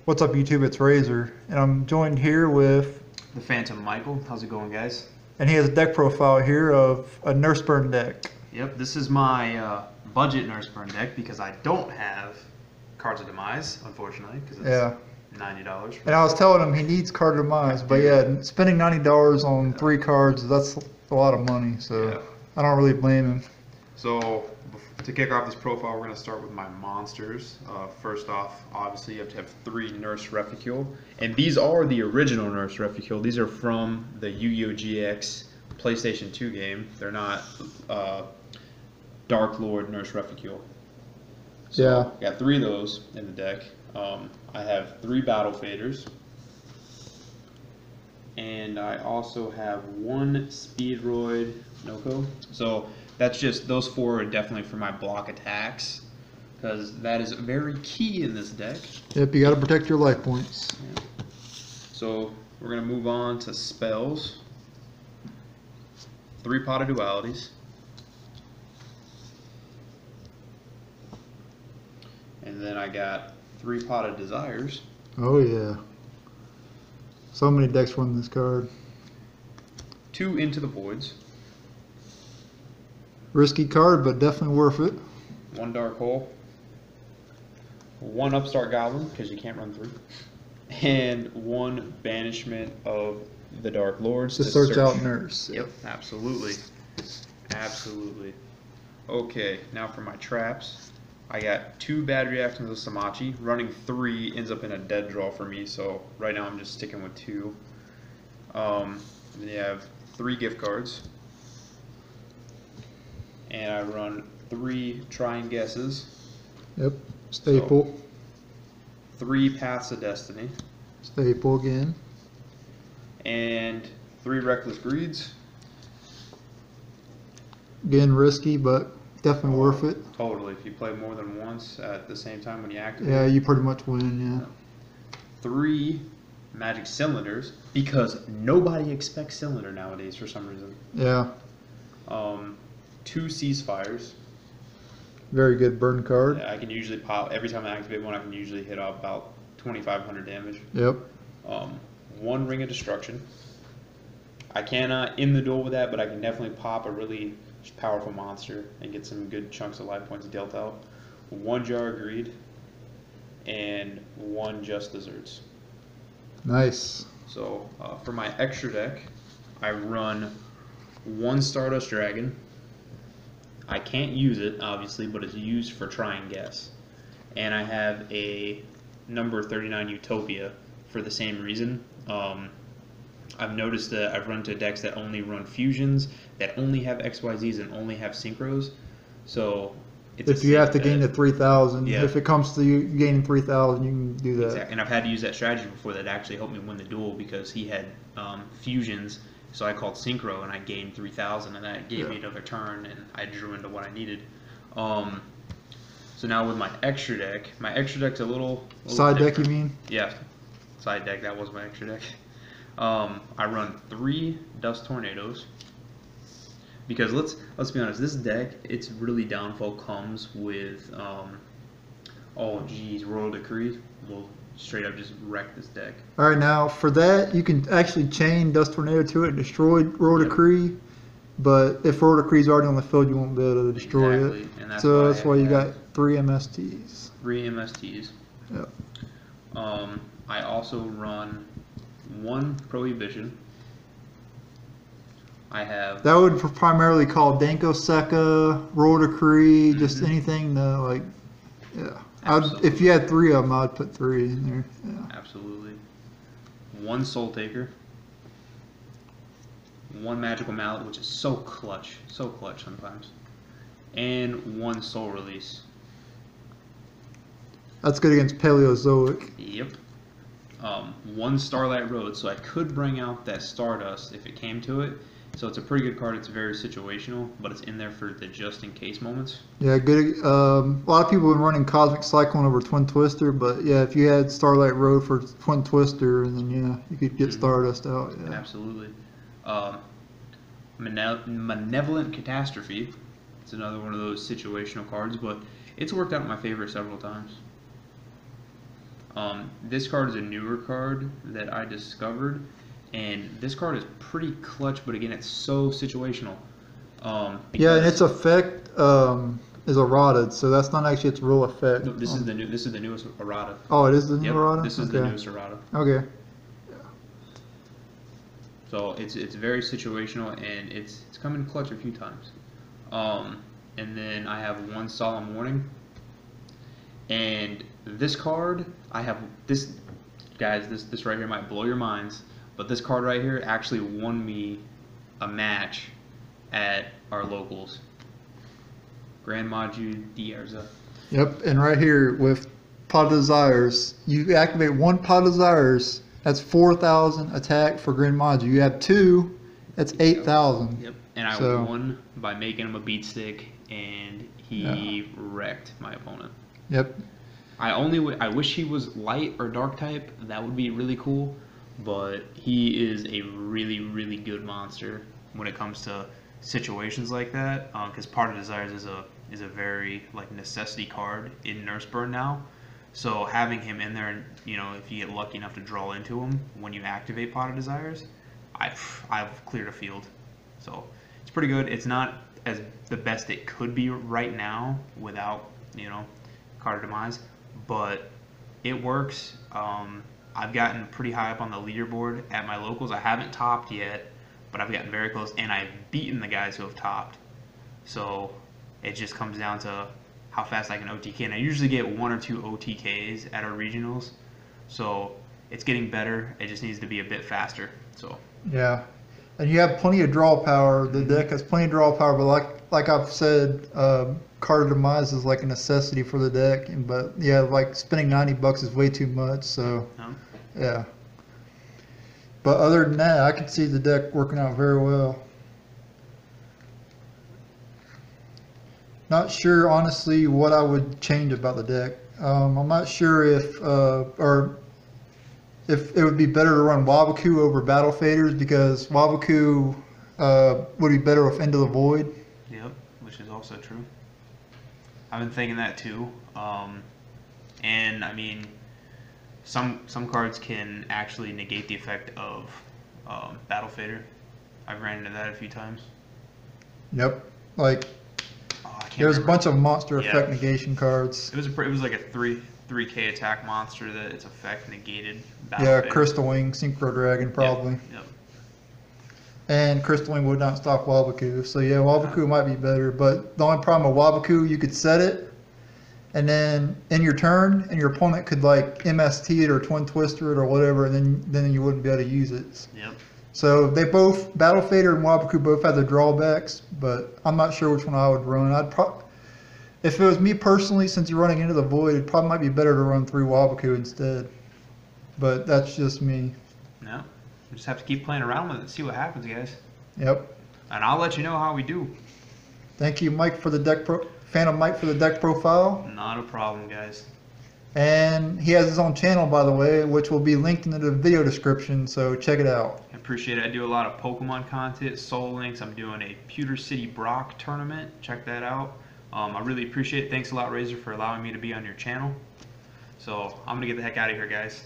What's up, YouTube? It's Razor, and I'm joined here with the Phantom Michael. How's it going, guys? And he has a deck profile here of a Nurse Burn deck. Yep, this is my budget Nurse Burn deck because I don't have Cards of Demise, unfortunately, because it's $90. And I was telling him he needs Card of Demise, but yeah, spending $90 on 3 cards, that's a lot of money, so I don't really blame him. So, to kick off this profile, we're going to start with my monsters. First off, obviously, you have to have 3 Nurse Reficule. And these are the original Nurse Reficule. These are from the Yu-Gi-Oh! GX PlayStation 2 game. They're not Dark Lord Nurse Reficule. So, got 3 of those in the deck. I have 3 Battle Faders. And I also have 1 Speedroid Noko. So, that's just, those 4 are definitely for my block attacks, because that is very key in this deck. Yep, you got to protect your life points. Yeah. So we're going to move on to spells. 3 Potted Dualities. And then I got 3 Potted Desires. Oh yeah. So many decks run this card. 2 Into the Voids. Risky card, but definitely worth it. 1 Dark Hole. 1 Upstart Goblin, because you can't run 3. And 1 Banishment of the Dark Lords. To search out Nurse. Yep, absolutely. Absolutely. Okay, now for my traps. I got 2 Bad Reactions of Samachi. Running 3 ends up in a dead draw for me, so right now I'm just sticking with 2. Then you have 3 gift cards. And I run 3 Trying Guesses. Yep, staple. So, 3 Paths of Destiny. Staple again. And 3 Reckless Greeds. Again, risky, but definitely worth it. Totally. If you play more than once at the same time when you activate. Yeah, you pretty much win, yeah. 3 Magic Cylinders, because nobody expects Cylinder nowadays for some reason. Yeah. 2 Ceasefires. Very good burn card. Yeah, I can usually pop, every time I activate one, I can usually hit off about 2,500 damage. Yep. 1 Ring of Destruction. I cannot end the duel with that, but I can definitely pop a really powerful monster and get some good chunks of life points dealt out. 1 Jar of Greed. And 1 Just Desserts. Nice. So, for my extra deck, I run 1 Stardust Dragon. I can't use it, obviously, but it's used for Trying Guess. And I have a number 39 Utopia for the same reason. I've noticed that I've run to decks that only run fusions, that only have XYZs and only have synchros. So it's if you have to gain to 3,000, yeah. If it comes to you gaining 3,000, you can do that. Exactly. And I've had to use that strategy before that actually helped me win the duel, because he had fusions. So I called Synchro and I gained 3,000, and that gave me another turn, and I drew into what I needed. So now with my extra deck's a little side different. deck, you mean? Yeah, side deck. That was my extra deck. I run 3 Dust Tornadoes, because let's be honest, this deck, its really downfall comes with Royal Decree will straight up just wreck this deck. All right, now for that, you can actually chain Dust Tornado to it, destroy Royal Decree, but if Royal Decree is already on the field, you won't be able to destroy it. And that's so that's why you got 3 MSTs. 3 MSTs. Yep. I also run 1 Prohibition. I have... That would primarily call Danko Seka, Royal Decree, just anything to, like, if you had 3 of them, I'd put 3 in there. Yeah. Absolutely. 1 Soul Taker. 1 Magical Mallet, which is so clutch sometimes. And 1 Soul Release. That's good against Paleozoic. Yep. 1 Starlight Road, so I could bring out that Stardust if it came to it. So it's a pretty good card. It's very situational, but it's in there for the just-in-case moments. Yeah, good. A lot of people have been running Cosmic Cyclone over Twin Twister, but yeah, if you had Starlight Road for Twin Twister, then yeah, you could get Stardust out. Yeah. Absolutely. Malevolent Catastrophe. It's another one of those situational cards, but it's worked out in my favor several times. This card is a newer card that I discovered, and this card is pretty clutch, but again, it's so situational. Yeah, and its effect is errata, so that's not actually its real effect. No, this is the newest errata. Oh, it is the new Yep, errata? this is the newest errata. Okay. So it's very situational, and it's come in clutch a few times. And then I have one solemn warning. And this card, I have this, guys. This right here might blow your minds, but this card right here actually won me a match at our locals. Grand Maju Dierza. Yep, and right here with Pot of Desires, you activate one Pot of Desires, that's 4,000 attack for Grand Maju. You have two, that's 8,000. Yep, and I won by making him a beat stick, and he wrecked my opponent. Yep. I wish he was light or dark type. That would be really cool, but he is a really, really good monster when it comes to situations like that. Because Part of Desires is a very like necessity card in Nurse Burn now. So having him in there, and if you get lucky enough to draw into him when you activate Pot of Desires, I've cleared a field. So it's pretty good. It's not as the best it could be right now without Card of Demise, but it works. I've gotten pretty high up on the leaderboard at my locals. I haven't topped yet, but I've gotten very close, and I've beaten the guys who have topped. So it just comes down to how fast I can OTK, and I usually get 1 or 2 OTKs at our regionals. So it's getting better. It just needs to be a bit faster. So yeah, and you have plenty of draw power. The deck has plenty of draw power, but like I've said, Card of Demise is like a necessity for the deck. But yeah, like spending $90 is way too much. So yeah. But other than that, I can see the deck working out very well. Not sure, honestly, what I would change about the deck. I'm not sure if it would be better to run Waboku over Battle Faders, because Waboku would be better with Into the Void. Yep, which is also true. I've been thinking that too. And I mean, some cards can actually negate the effect of Battle Fader. I've ran into that a few times. Yep, like there's a bunch of monster effect negation cards. It was like a 3K attack monster that its effect negated Battle Fader. Crystal Wing, Synchro Dragon probably. Yep. And Crystal Wing would not stop Waboku. So yeah, Waboku might be better. But the only problem with Waboku, you could set it, and then in your turn, and your opponent could like MST it or Twin Twister it or whatever, and then you wouldn't be able to use it. Yep. So they both, Battle Fader and Waboku both have their drawbacks, but I'm not sure which one I would run. If it was me personally, since you're running Into the Void, it probably might be better to run 3 Waboku instead. But that's just me. No, we just have to keep playing around with it and see what happens, guys. Yep. And I'll let you know how we do. Thank you, Mike, for the deck Phantom Mike for the deck profile. Not a problem, guys. And he has his own channel, by the way, which will be linked in the video description, so check it out. I appreciate it. I do a lot of Pokemon content, Soul Links. I'm doing a Pewter City Brock tournament. Check that out. I really appreciate it. Thanks a lot, Razor, for allowing me to be on your channel. So I'm going to get the heck out of here, guys.